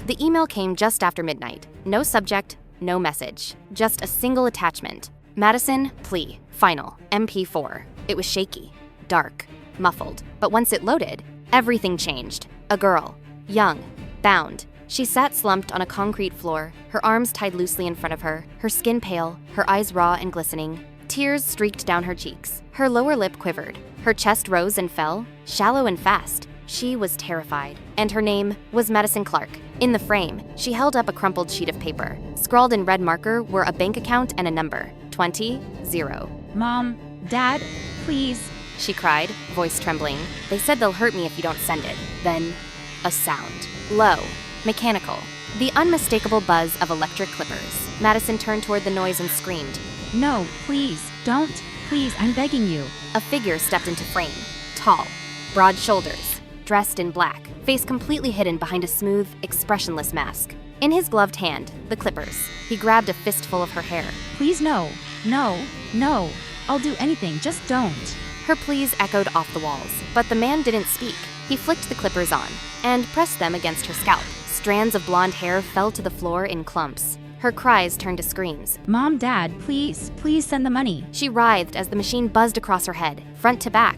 The email came just after midnight. No subject, no message. Just a single attachment. Madison, plea, final, MP4. It was shaky, dark, muffled. But once it loaded, everything changed. A girl, young, bound. She sat slumped on a concrete floor, her arms tied loosely in front of her, her skin pale, her eyes raw and glistening. Tears streaked down her cheeks. Her lower lip quivered. Her chest rose and fell, shallow and fast. She was terrified. And her name was Madison Clark. In the frame, she held up a crumpled sheet of paper. Scrawled in red marker were a bank account and a number. 20-0. Mom, Dad, please. She cried, voice trembling. They said they'll hurt me if you don't send it. Then, a sound. Low, mechanical. The unmistakable buzz of electric clippers. Madison turned toward the noise and screamed. No, please, don't. Please, I'm begging you. A figure stepped into frame. Tall, broad shoulders, dressed in black, face completely hidden behind a smooth, expressionless mask. In his gloved hand, the clippers. He grabbed a fistful of her hair. Please, no. No, no. I'll do anything, just don't. Her pleas echoed off the walls, but the man didn't speak. He flicked the clippers on and pressed them against her scalp. Strands of blonde hair fell to the floor in clumps. Her cries turned to screams. Mom, Dad, please, please send the money. She writhed as the machine buzzed across her head, front to back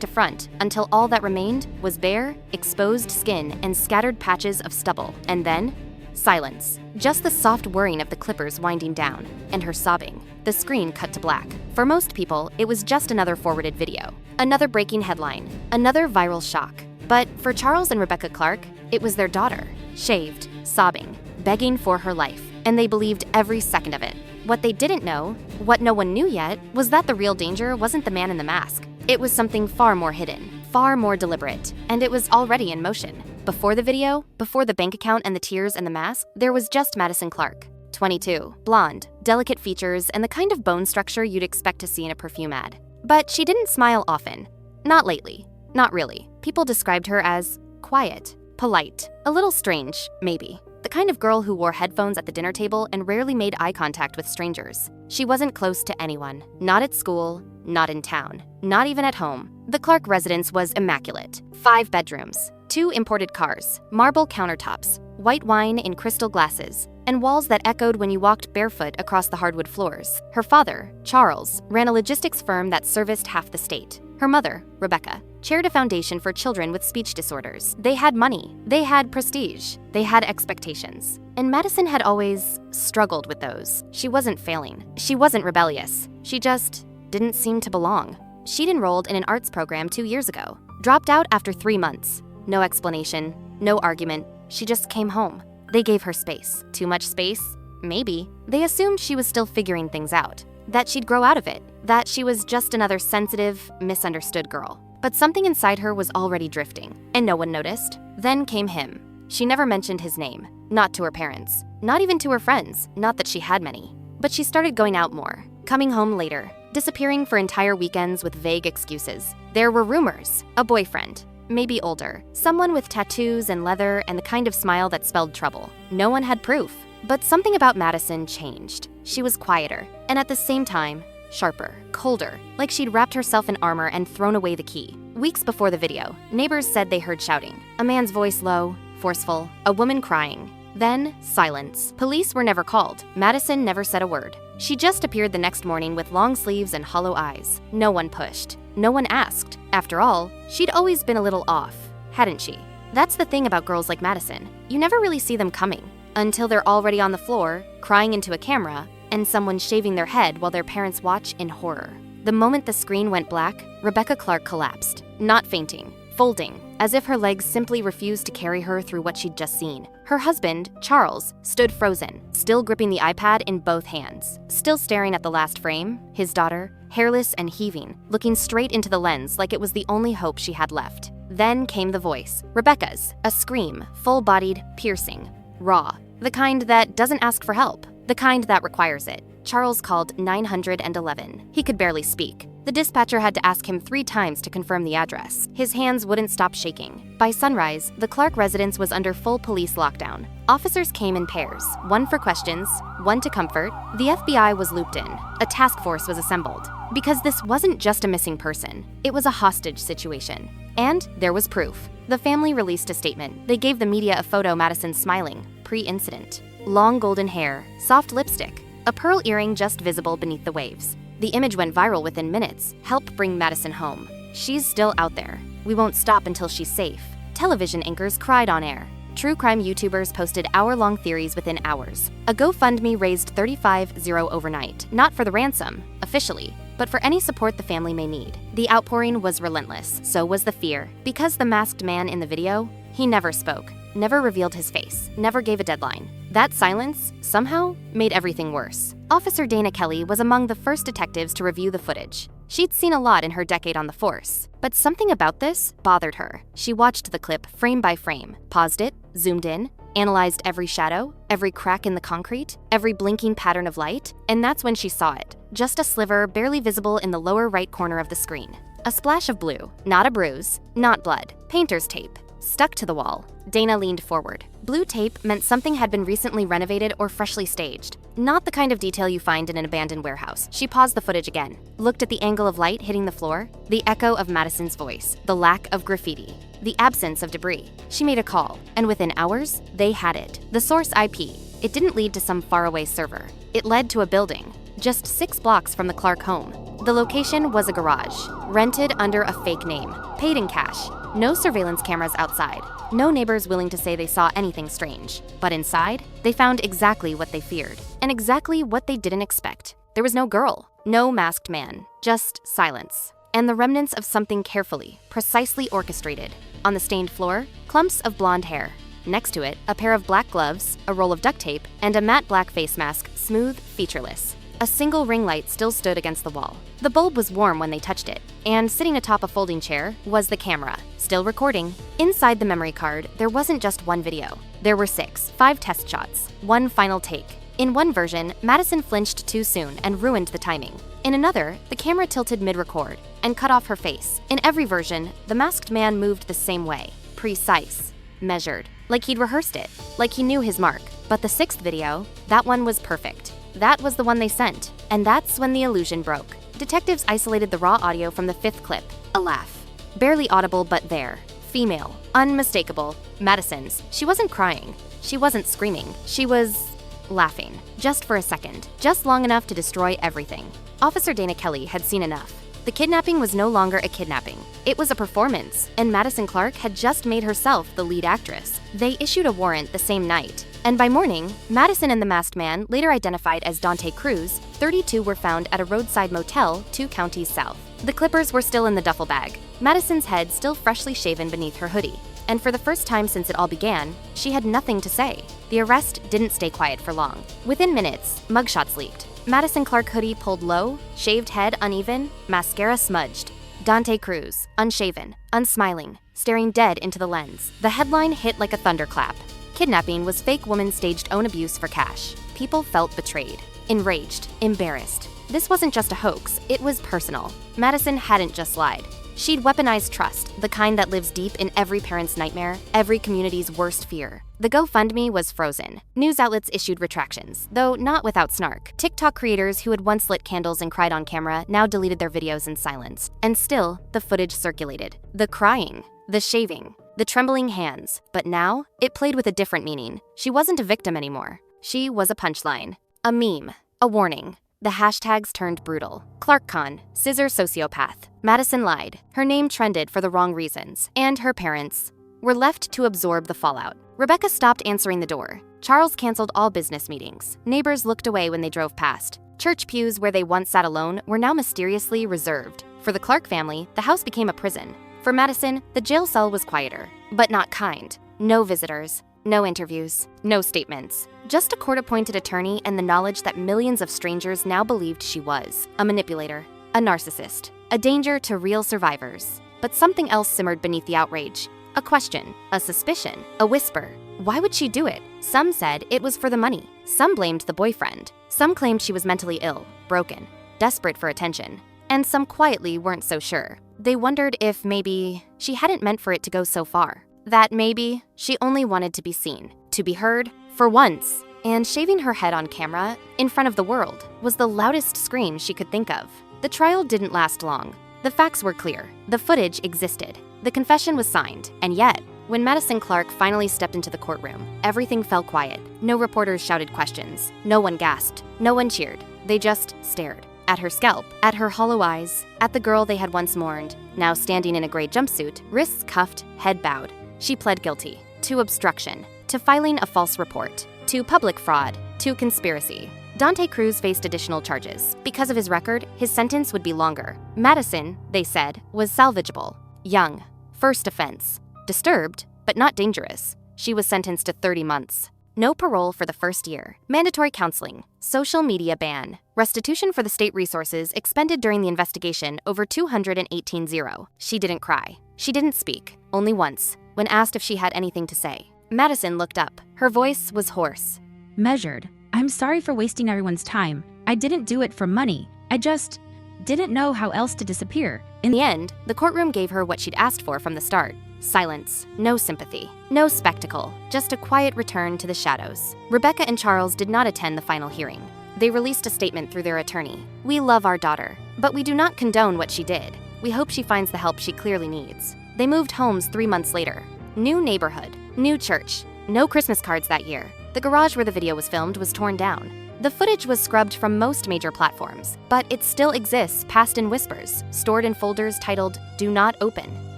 to front, until all that remained was bare, exposed skin and scattered patches of stubble. And then, silence. Just the soft whirring of the clippers winding down, and her sobbing. The screen cut to black. For most people, it was just another forwarded video. Another breaking headline. Another viral shock. But for Charles and Rebecca Clark, it was their daughter, shaved, sobbing, begging for her life. And they believed every second of it. What they didn't know, what no one knew yet, was that the real danger wasn't the man in the mask. It was something far more hidden, far more deliberate, and it was already in motion. Before the video, before the bank account and the tears and the mask, there was just Madison Clark. 22, blonde, delicate features, and the kind of bone structure you'd expect to see in a perfume ad. But she didn't smile often. Not lately. Not really. People described her as quiet, polite, a little strange, maybe. The kind of girl who wore headphones at the dinner table and rarely made eye contact with strangers. She wasn't close to anyone. Not at school, not in town, not even at home. The Clark residence was immaculate. 5 bedrooms, 2 imported cars, marble countertops, white wine in crystal glasses, and walls that echoed when you walked barefoot across the hardwood floors. Her father, Charles, ran a logistics firm that serviced half the state. Her mother, Rebecca, chaired a foundation for children with speech disorders. They had money, they had prestige, they had expectations. And Madison had always struggled with those. She wasn't failing. She wasn't rebellious. She just didn't seem to belong. She'd enrolled in an arts program 2 years ago, dropped out after 3 months. No explanation, no argument. She just came home. They gave her space. Too much space? Maybe. They assumed she was still figuring things out, that she'd grow out of it, that she was just another sensitive, misunderstood girl. But something inside her was already drifting, and no one noticed. Then came him. She never mentioned his name, not to her parents, not even to her friends, not that she had many. But she started going out more, coming home later, disappearing for entire weekends with vague excuses. There were rumors, a boyfriend, maybe older, someone with tattoos and leather and the kind of smile that spelled trouble. No one had proof. But something about Madison changed. She was quieter, and at the same time, sharper, colder, like she'd wrapped herself in armor and thrown away the key. Weeks before the video, neighbors said they heard shouting, a man's voice low, forceful, a woman crying. Then, silence. Police were never called. Madison never said a word. She just appeared the next morning with long sleeves and hollow eyes. No one pushed. No one asked. After all, she'd always been a little off, hadn't she? That's the thing about girls like Madison. You never really see them coming, until they're already on the floor, crying into a camera, and someone shaving their head while their parents watch in horror. The moment the screen went black, Rebecca Clark collapsed, not fainting, folding, as if her legs simply refused to carry her through what she'd just seen. Her husband, Charles, stood frozen, still gripping the iPad in both hands, still staring at the last frame. His daughter, hairless and heaving, looking straight into the lens like it was the only hope she had left. Then came the voice, Rebecca's, a scream, full-bodied, piercing, raw, the kind that doesn't ask for help, the kind that requires it. Charles called 911. He could barely speak. The dispatcher had to ask him 3 times to confirm the address. His hands wouldn't stop shaking. By sunrise, the Clark residence was under full police lockdown. Officers came in pairs, 1 for questions, 1 to comfort. The FBI was looped in. A task force was assembled. Because this wasn't just a missing person, it was a hostage situation. And there was proof. The family released a statement. They gave the media a photo Madison smiling, pre-incident. Long golden hair, soft lipstick, a pearl earring just visible beneath the waves. The image went viral within minutes. Help bring Madison home. She's still out there. We won't stop until she's safe. Television anchors cried on air. True crime YouTubers posted hour-long theories within hours. A GoFundMe raised $35,000 overnight, not for the ransom, officially, but for any support the family may need. The outpouring was relentless, so was the fear. Because the masked man in the video, he never spoke, never revealed his face, never gave a deadline. That silence, somehow, made everything worse. Officer Dana Kelly was among the first detectives to review the footage. She'd seen a lot in her decade on the force, but something about this bothered her. She watched the clip frame by frame, paused it, zoomed in, analyzed every shadow, every crack in the concrete, every blinking pattern of light, and that's when she saw it. Just a sliver barely visible in the lower right corner of the screen. A splash of blue, not a bruise, not blood, painter's tape, stuck to the wall. Dana leaned forward. Blue tape meant something had been recently renovated or freshly staged. Not the kind of detail you find in an abandoned warehouse. She paused the footage again, looked at the angle of light hitting the floor, the echo of Madison's voice, the lack of graffiti, the absence of debris. She made a call, and within hours, they had it. The source IP. It didn't lead to some faraway server. It led to a building, just 6 blocks from the Clark home. The location was a garage, rented under a fake name, paid in cash. No surveillance cameras outside. No neighbors willing to say they saw anything strange. But inside, they found exactly what they feared, and exactly what they didn't expect. There was no girl, no masked man, just silence. And the remnants of something carefully, precisely orchestrated. On the stained floor, clumps of blonde hair. Next to it, a pair of black gloves, a roll of duct tape, and a matte black face mask, smooth, featureless. A single ring light still stood against the wall. The bulb was warm when they touched it, and sitting atop a folding chair was the camera, still recording. Inside the memory card, there wasn't just one video. There were 6, 5 test shots, 1 final take. In one version, Madison flinched too soon and ruined the timing. In another, the camera tilted mid-record and cut off her face. In every version, the masked man moved the same way, precise, measured, like he'd rehearsed it, like he knew his mark. But the 6th video, that one was perfect. That was the one they sent, and that's when the illusion broke. Detectives isolated the raw audio from the 5th clip. A laugh. Barely audible, but there. Female. Unmistakable. Madison's. She wasn't crying. She wasn't screaming. She was laughing. Just for a second. Just long enough to destroy everything. Officer Dana Kelly had seen enough. The kidnapping was no longer a kidnapping. It was a performance, and Madison Clark had just made herself the lead actress. They issued a warrant the same night. And by morning, Madison and the masked man, later identified as Dante Cruz, 32, were found at a roadside motel 2 counties south. The clippers were still in the duffel bag, Madison's head still freshly shaven beneath her hoodie. And for the first time since it all began, she had nothing to say. The arrest didn't stay quiet for long. Within minutes, mugshots leaked. Madison Clark hoodie pulled low, shaved head uneven, mascara smudged. Dante Cruz, unshaven, unsmiling, staring dead into the lens. The headline hit like a thunderclap. Kidnapping was fake woman staged own abuse for cash. People felt betrayed, enraged, embarrassed. This wasn't just a hoax, it was personal. Madison hadn't just lied. She'd weaponized trust, the kind that lives deep in every parent's nightmare, every community's worst fear. The GoFundMe was frozen. News outlets issued retractions, though not without snark. TikTok creators who had once lit candles and cried on camera now deleted their videos in silence. And still, the footage circulated. The crying, the shaving, the trembling hands. But now, it played with a different meaning. She wasn't a victim anymore. She was a punchline, a meme, a warning. The hashtags turned brutal. ClarkCon, scissor sociopath. Madison lied. Her name trended for the wrong reasons. And her parents were left to absorb the fallout. Rebecca stopped answering the door. Charles canceled all business meetings. Neighbors looked away when they drove past. Church pews where they once sat alone were now mysteriously reserved. For the Clark family, the house became a prison. For Madison, the jail cell was quieter, but not kind. No visitors, no interviews, no statements. Just a court-appointed attorney and the knowledge that millions of strangers now believed she was a manipulator, a narcissist, a danger to real survivors. But something else simmered beneath the outrage. A question, a suspicion, a whisper. Why would she do it? Some said it was for the money. Some blamed the boyfriend. Some claimed she was mentally ill, broken, desperate for attention. And some quietly weren't so sure. They wondered if maybe she hadn't meant for it to go so far. That maybe she only wanted to be seen, to be heard, for once. And shaving her head on camera, in front of the world, was the loudest scream she could think of. The trial didn't last long. The facts were clear. The footage existed. The confession was signed. And yet, when Madison Clark finally stepped into the courtroom, everything fell quiet. No reporters shouted questions. No one gasped. No one cheered. They just stared. At her scalp, at her hollow eyes, at the girl they had once mourned, now standing in a gray jumpsuit, wrists cuffed, head bowed. She pled guilty to obstruction, to filing a false report, to public fraud, to conspiracy. Dante Cruz faced additional charges. Because of his record, his sentence would be longer. Madison, they said, was salvageable. Young. First offense. Disturbed, but not dangerous. She was sentenced to 30 months. No parole for the first year. Mandatory counseling. Social media ban. Restitution for the state resources expended during the investigation over $218,000. She didn't cry. She didn't speak. Only once, when asked if she had anything to say. Madison looked up. Her voice was hoarse. Measured. I'm sorry for wasting everyone's time. I didn't do it for money. I just didn't know how else to disappear. In the end, the courtroom gave her what she'd asked for from the start. Silence, no sympathy, no spectacle, just a quiet return to the shadows. Rebecca and Charles did not attend the final hearing. They released a statement through their attorney. We love our daughter, but we do not condone what she did. We hope she finds the help she clearly needs. They moved homes 3 months later. New neighborhood, new church, no Christmas cards that year. The garage where the video was filmed was torn down. The footage was scrubbed from most major platforms, but it still exists passed in whispers, stored in folders titled Do Not Open.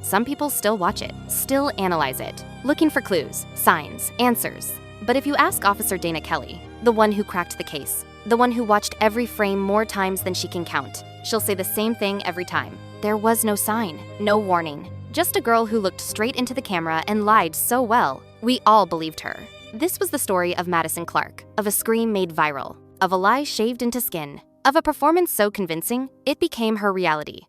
Some people still watch it, still analyze it, looking for clues, signs, answers. But if you ask Officer Dana Kelly, the one who cracked the case, the one who watched every frame more times than she can count, she'll say the same thing every time. There was no sign, no warning. Just a girl who looked straight into the camera and lied so well, we all believed her. This was the story of Madison Clark, of a scream made viral, of a lie shaved into skin, of a performance so convincing, it became her reality.